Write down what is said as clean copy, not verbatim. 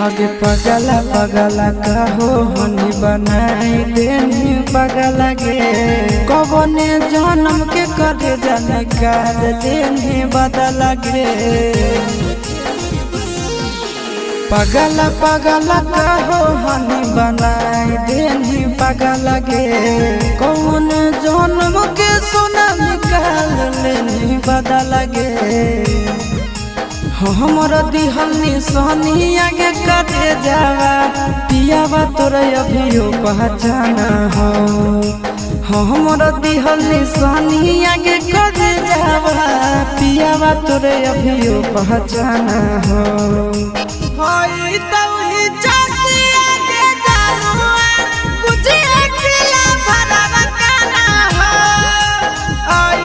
आगे पगला पगला कहो हनी बनाई देनी पगला गे कबने जन्म के करे जाने काल देनी बदला गे पगला पगला कहो हनी बनाई देनी पगला गे कौन जन्म के सोना निकाल लेनी बदला गे हमर दिहल निशानी आगे कटे जावा पियावा तोरा अभियो पहचाना हो हमर दिहल निशानी आगे कटे जावा पियावा तोरा अभियो पहचाना हो।